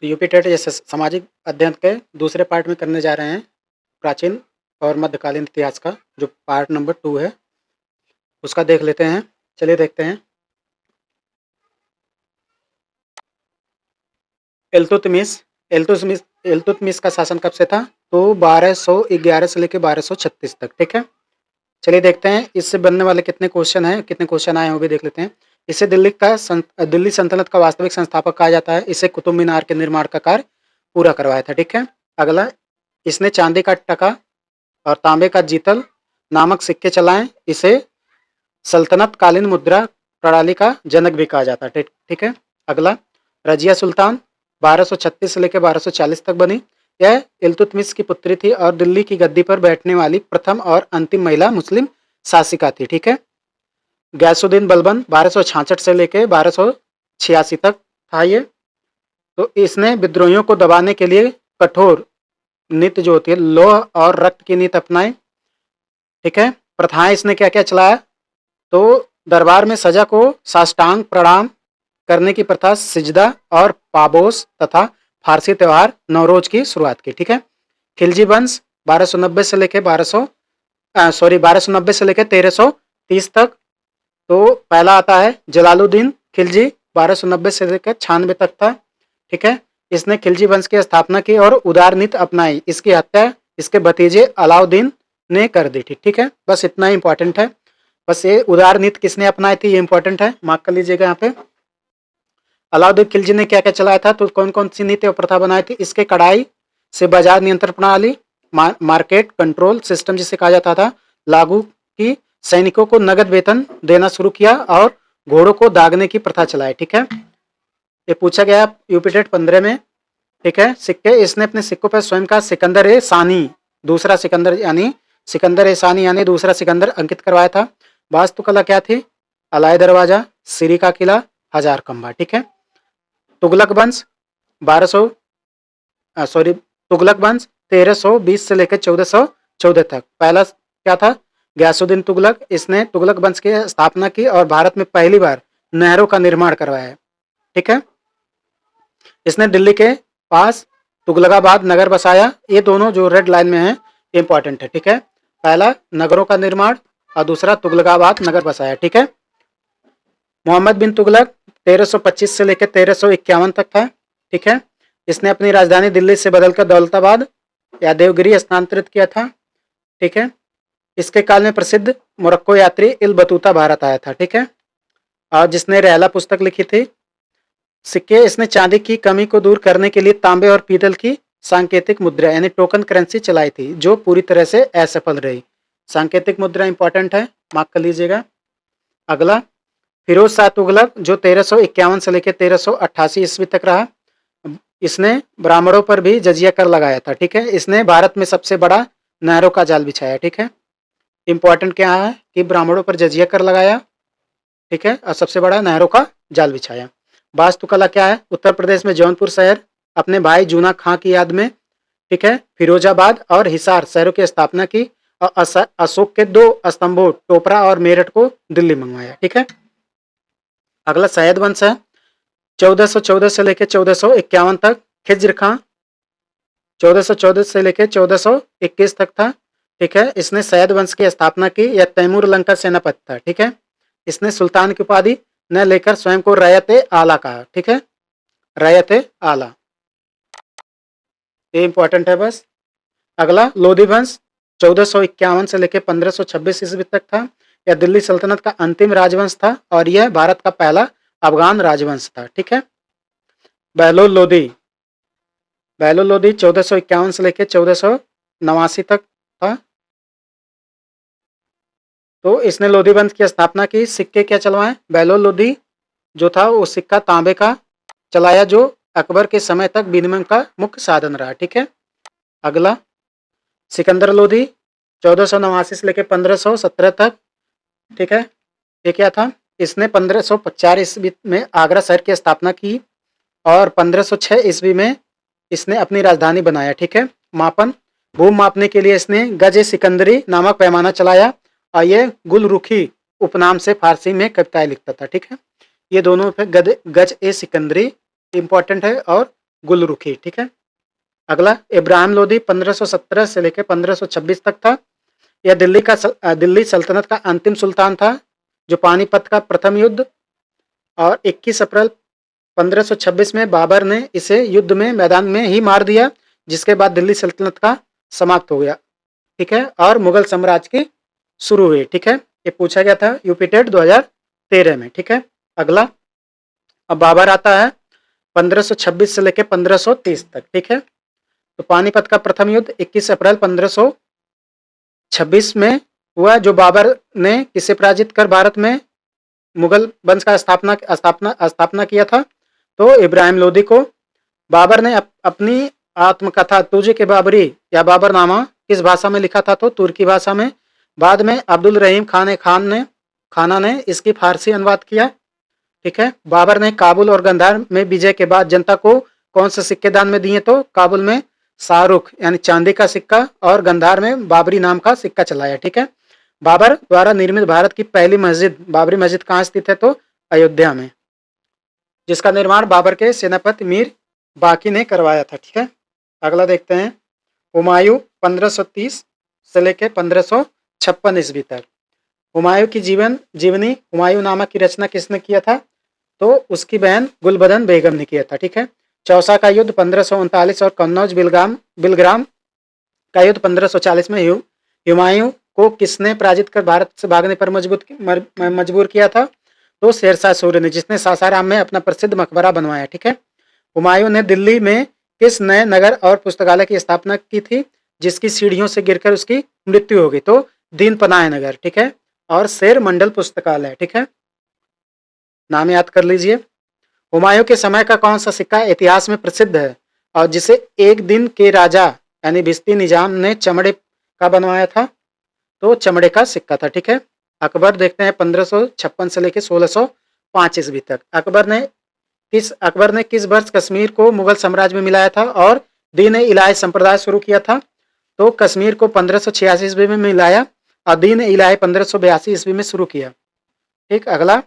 तो UP TET जैसे सामाजिक अध्ययन के दूसरे पार्ट में करने जा रहे हैं प्राचीन और मध्यकालीन इतिहास का जो पार्ट नंबर 2 है उसका देख लेते हैं। चलिए देखते हैं। इल्तुतमिश इल्तुतमिश इल्तुतमिश का शासन कब से था? तो 1211 से लेकर 1236 तक। ठीक है, चलिए देखते हैं इससे बनने वाले कितने क्वेश्चन हैं, कितने क्वेश्चन आए हैं वो भी देख लेते हैं। इसे दिल्ली सल्तनत का वास्तविक संस्थापक कहा जाता है। इसे कुतुब मीनार के निर्माण का कार्य पूरा करवाया था। ठीक है, अगला, इसने चांदी का टका और तांबे का जीतल नामक सिक्के चलाए। इसे सल्तनत कालीन मुद्रा प्रणाली का जनक भी कहा जाता है। ठीक है, अगला, रजिया सुल्तान 1236 से लेकर 1240 तक बनी। यह इल्तुतमिश की पुत्री थी और दिल्ली की गद्दी पर बैठने वाली प्रथम और अंतिम महिला मुस्लिम शासिका थी। ठीक है, गैसुद्दीन बलबन 1266 से लेकर 1286 तक था ये। तो इसने विद्रोहियों को दबाने के लिए कठोर नीति जो होती है लोह और रक्त की नीति अपनाई। ठीक है, प्रथाएं इसने क्या क्या चलाया? तो दरबार में सजा को साष्टांग प्रणाम करने की प्रथा, सिजदा और पाबोस तथा फारसी त्यौहार नवरोज की शुरुआत की। ठीक है, खिलजी वंश 1290 से लेकर 1330 तक। तो पहला आता है जलालुद्दीन खिलजी 1290 से लेकर 96 तक था। ठीक है, इसने खिलजी वंश की स्थापना की और उदार नीति अपनाई। इसकी हत्या इसके भतीजे अलाउद्दीन ने कर दी थी। ठीक है, बस इतना ही इंपॉर्टेंट है। बस ये उदार नीति किसने अपनाई थी ये इंपॉर्टेंट है, मार्क कर लीजिएगा यहाँ पे। अलाउद्दीन खिलजी ने क्या क्या चलाया था? तो कौन कौन सी नीति और प्रथा बनाई थी? इसके कड़ाई से बाजार नियंत्रण प्रणाली, मार्केट कंट्रोल सिस्टम जिसे कहा जाता था, लागू की। सैनिकों को नगद वेतन देना शुरू किया और घोड़ों को दागने की प्रथा चलाई। ठीक है, ये पूछा गया यूपी टेट 15 में। ठीक है, सिक्के, इसने अपने सिक्कों पर स्वयं का सिकंदर ए सानी, दूसरा सिकंदर यानी सिकंदर ए सानी यानी दूसरा सिकंदर अंकित करवाया था। वास्तुकला क्या थी? अलाय दरवाजा, सिरी का किला, हजार खंबा। ठीक है, तुगलक वंश 1320 से लेकर 1414 तक। पहला क्या था? गयासुद्दीन तुगलक। इसने तुगलक वंश की स्थापना की और भारत में पहली बार नहरों का निर्माण करवाया। ठीक है, इसने दिल्ली के पास तुगलकाबाद नगर बसाया। ये दोनों जो रेड लाइन में है इंपॉर्टेंट है। ठीक है, पहला नगरों का निर्माण और दूसरा तुगलकाबाद नगर बसाया। ठीक है, मोहम्मद बिन तुगलक 1325 से लेकर 1351 तक था। ठीक है, इसने अपनी राजधानी दिल्ली से बदलकर दौलताबाद या देवगिरी स्थानांतरित किया था। ठीक है, इसके काल में प्रसिद्ध मोरक्को यात्री इल बतूता भारत आया था। ठीक है, और जिसने रहला पुस्तक लिखी थी। सिक्के, इसने चांदी की कमी को दूर करने के लिए तांबे और पीतल की सांकेतिक मुद्रा यानी टोकन करेंसी चलाई थी, जो पूरी तरह से असफल रही। सांकेतिक मुद्रा इंपॉर्टेंट है, मार्क कर लीजिएगा। अगला, फिरोज शाह तुगलक जो 1351 से लेकर 1388 ईस्वी तक रहा। इसने ब्राह्मणों पर भी जजिया कर लगाया था। ठीक है, इसने भारत में सबसे बड़ा नहरों का जाल बिछाया। ठीक है, इंपॉर्टेंट क्या है कि ब्राह्मणों पर जजिया कर लगाया। ठीक है, और सबसे बड़ा नहरों का जाल बिछाया। वास्तुकला क्या है? उत्तर प्रदेश में जौनपुर शहर अपने भाई जूना खां की याद में, ठीक है, फिरोजाबाद और हिसार शहरों की स्थापना की और अशोक के 2 स्तंभों टोपरा और मेरठ को दिल्ली मंगवाया। ठीक है, अगला सैयद वंश है 1414 से लेकर 1451 तक। खिज्र खां 1414 से लेकर 1421 तक था। ठीक है, इसने सैयद वंश की स्थापना की। यह तैमूर लंका सेनापति था। ठीक है, इसने सुल्तान की उपाधि न लेकर स्वयं को रैयत आला कहा। ठीक है, रैयत आला, ये इंपॉर्टेंट है बस। अगला, लोधी वंश 1451 से लेकर 1526 ईस्वी तक था। यह दिल्ली सल्तनत का अंतिम राजवंश था और यह भारत का पहला अफगान राजवंश था। ठीक है, बहलोल लोधी 1451 से लेकर 1489 तक था। तो इसने लोधी वंश की स्थापना की। सिक्के क्या चलवाए? बहलोल लोधी जो था वो सिक्का तांबे का चलाया, जो अकबर के समय तक विनिमय का मुख्य साधन रहा। ठीक है, अगला, सिकंदर लोधी 1489 से लेकर 1517 तक। ठीक है, ये क्या था? इसने 1550 ईस्वी में आगरा शहर की स्थापना की और 1506 ईस्वी में इसने अपनी राजधानी बनाया। ठीक है, मापन, भूमि मापने के लिए इसने गज सिकंदरी नामक पैमाना चलाया और ये गुलरुखी उपनाम से फारसी में कविताएं लिखता था। ठीक है, ये दोनों पे गज ए सिकंदरी इंपॉर्टेंट है और गुलरुखी, ठीक है। अगला इब्राहिम लोदी 1517 से लेकर 1526 तक था। यह दिल्ली सल्तनत का अंतिम सुल्तान था, जो पानीपत का प्रथम युद्ध और 21 अप्रैल 1526 में बाबर ने इसे युद्ध में मैदान में ही मार दिया, जिसके बाद दिल्ली सल्तनत का समाप्त हो गया, ठीक है, और मुगल साम्राज्य की शुरू हुई, ठीक है। ये पूछा गया था यूपीटेट 2013 में, ठीक है। अगला अब बाबर आता है 1526 से लेकर 1530 तक, ठीक है। तो पानीपत का प्रथम युद्ध 21 अप्रैल 1526 में हुआ, जो बाबर ने किसे पराजित कर भारत में मुगल वंश का स्थापना किया था। तो इब्राहिम लोदी को। बाबर ने अपनी आत्मकथा तुझे के बाबरी या बाबरनामा किस भाषा में लिखा था? तो तुर्की भाषा में। बाद में अब्दुल रहीम खाना ने इसकी फारसी अनुवाद किया, ठीक है। बाबर ने काबुल और गंधार में विजय के बाद जनता को कौन से सिक्के दान में दिए? तो काबुल में शाहरुख यानी चांदी का सिक्का और गंधार में बाबरी नाम का सिक्का चलाया, ठीक है। बाबर द्वारा निर्मित भारत की पहली मस्जिद बाबरी मस्जिद कहाँ स्थित है? तो अयोध्या में, जिसका निर्माण बाबर के सेनापति मीर बाकी ने करवाया था, ठीक है। अगला देखते हैं हुमायूं 1530 से लेकर 1556 ईस्वी तक। हुमायूं की जीवनी हुमायूं नामा की रचना किसने किया था? तो उसकी बहन गुलबदन बेगम ने किया था, ठीक है। चौसा का युद्ध 1539 और कन्नौज बिलग्राम का युद्ध 1540 में हुमायूं को किसने पराजित कर भारत से भागने पर मजबूर किया था? तो शेरशाह सूरी ने, जिसने सासाराम में अपना प्रसिद्ध मकबरा बनवाया, ठीक है। हुमायूं ने दिल्ली में किस नए नगर और पुस्तकालय की स्थापना की थी, जिसकी सीढ़ियों से गिरकर उसकी मृत्यु हो गई? तो दीन पनाह नगर, ठीक है, और शेर मंडल पुस्तकालय, ठीक है। नाम याद कर लीजिए। हुमायूं के समय का कौन सा सिक्का इतिहास में प्रसिद्ध है और जिसे एक दिन के राजा यानी भिस्ती निजाम ने चमड़े का बनवाया था? तो चमड़े का सिक्का था, ठीक है। अकबर देखते हैं 1556 से लेकर 1605 ईस्वी तक। अकबर ने किस वर्ष कश्मीर को मुगल साम्राज्य में मिलाया था और दीन इलाही संप्रदाय शुरू किया था? तो कश्मीर को 1586 ईस्वी में मिलाया और दीन इलाही 1582 ईस्वी में शुरू किया, ठीक। अगला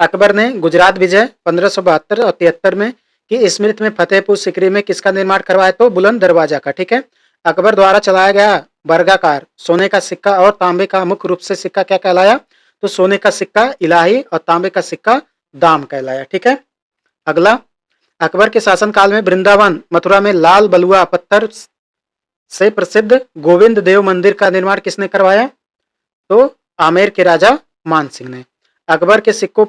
अकबर ने गुजरात विजय 1572 और 73 में की स्मृति में फतेहपुर सिकरी में किसका निर्माण करवाया? तो बुलंद दरवाजा का, ठीक है। अकबर द्वारा चलाया गया वर्गाकार सोने का सिक्का और तांबे का मुख्य रूप से सिक्का क्या कहलाया? तो सोने का सिक्का इलाही और तांबे का सिक्का दाम कहलाया, ठीक है। अगला अकबर के शासनकाल में वृंदावन मथुरा में लाल बलुआ पत्थर से प्रसिद्ध गोविंद देव मंदिर का निर्माण किसने करवाया? तो आमेर के राजा मान सिंह ने। अकबर के सिक्कों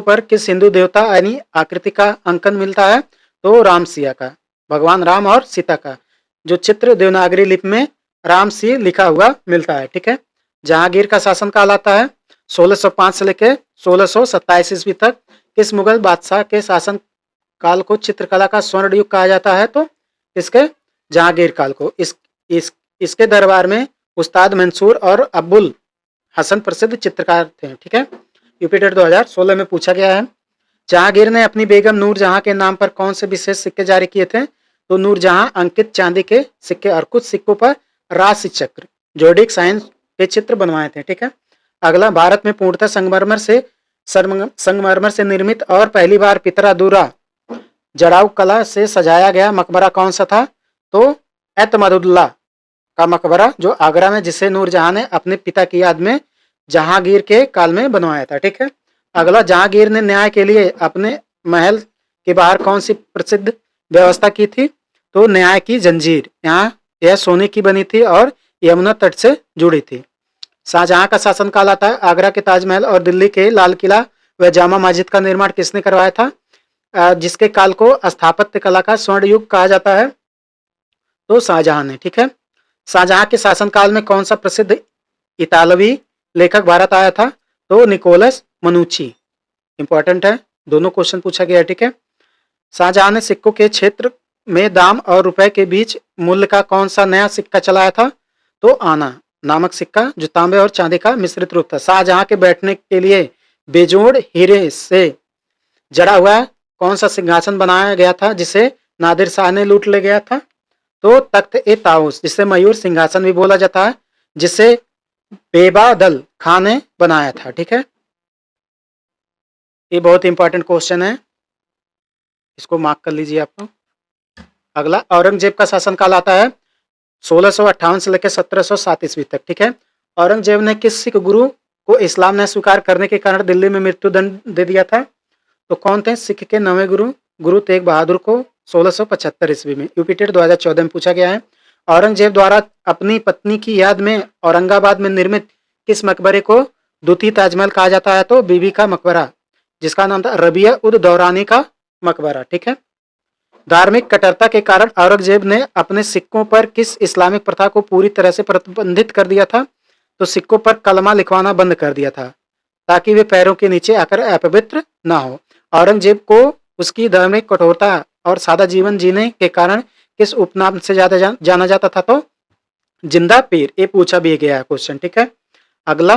पर किस हिंदू देवता यानी आकृति का अंकन मिलता है? तो राम सिया का, भगवान राम और सीता का, जो चित्र देवनागरी लिपि में राम सी लिखा हुआ मिलता है, ठीक है। जहांगीर का शासनकाल आता है 1605 से लेकर 1627 ईस्वी तक। किस मुगल बादशाह के शासन काल को चित्रकला का स्वर्ण युग कहा जाता है? तो इसके जहांगीर काल को। इसके दरबार में उस्ताद मंसूर और अब्बुल हसन प्रसिद्ध चित्रकार थे, ठीक है। यूपीटेट 2016 में पूछा गया है। जहांगीर ने अपनी बेगम नूरजहां के नाम पर कौन से विशेष सिक्के जारी किए थे? तो नूरजहां अंकित चांदी के सिक्के और कुछ सिक्कों पर राशि चक्र जोडिक साइंस के चित्र बनवाए थे, ठीक है। अगला भारत में पूर्णतः संगमरमर से निर्मित और पहली बार पितरादुरा जड़ाऊ कला से सजाया गया मकबरा कौन सा था? तो एतमदुल्ला का मकबरा, जो आगरा में, जिसे नूरजहां ने अपने पिता की याद में जहांगीर के काल में बनवाया था, ठीक है। अगला जहांगीर ने न्याय के लिए अपने महल के बाहर कौन सी प्रसिद्ध व्यवस्था की थी? तो न्याय की जंजीर। यह सोने की बनी थी और यमुना तट से जुड़ी थी। शाहजहां का शासनकाल आता है। आगरा के ताजमहल और दिल्ली के लाल किला व जामा मस्जिद का निर्माण किसने करवाया था? जिसके काल को स्थापत्य कला का स्वर्ण युग कहा जाता है? तो शाहजहां ने, ठीक है। शाहजहां के शासनकाल में कौन सा प्रसिद्ध इतालवी लेखक भारत आया था? तो निकोलस मनुची। इंपॉर्टेंट है, दोनों क्वेश्चन पूछा गया है, ठीक है। शाहजहां ने सिक्कों के क्षेत्र में दाम और रुपए के बीच मूल्य का कौन सा नया सिक्का चलाया था? तो आना नामक सिक्का, जो तांबे और चांदी का मिश्रित रूप था। शाहजहां के बैठने के लिए बेजोड़ हीरे से जड़ा हुआ कौन सा सिंहासन बनाया गया था, जिसे नादिर शाह ने लूट ले गया था? तो तख्त ए ताऊस, जिसे मयूर सिंहासन भी बोला जाता है, जिसे बेबादल खां ने बनाया था, ठीक है। ये बहुत इंपॉर्टेंट क्वेश्चन है। इसको मार्क कर लीजिए आप लोग। अगला औरंगजेब का शासनकाल आता है 1658 से लेकर 1707 ईस्वी तक। ठीक है, औरंगजेब ने किस सिख गुरु को इस्लाम ने स्वीकार करने के कारण दिल्ली में मृत्यु दंड दे दिया था? तो कौन थे सिख के नवे गुरु? गुरु तेग बहादुर को 1675 ईस्वी में। यूपीटेड 2014 में पूछा गया है। औरंगजेब द्वारा अपनी पत्नी की याद में औरंगाबाद में निर्मित किस मकबरे को द्वितीय ताजमहल कहा जाता है? तो बीबी का मकबरा, जिसका नाम था रबिया उद दौरानी का मकबरा। ठीक है, धार्मिक कट्टरता के कारण औरंगजेब ने अपने सिक्कों पर किस इस्लामिक प्रथा को पूरी तरह से प्रतिबंधित कर दिया था? तो सिक्कों पर कलमा लिखवाना बंद कर दिया था, ताकि वे पैरों के नीचे आकर अपवित्र ना हो। औरंगजेब को उसकी धार्मिक कठोरता और सादा जीवन जीने के कारण किस उपनाम से जाना जाता था? तो जिंदा पीर। ये पूछा भी गया है क्वेश्चन। ठीक है, अगला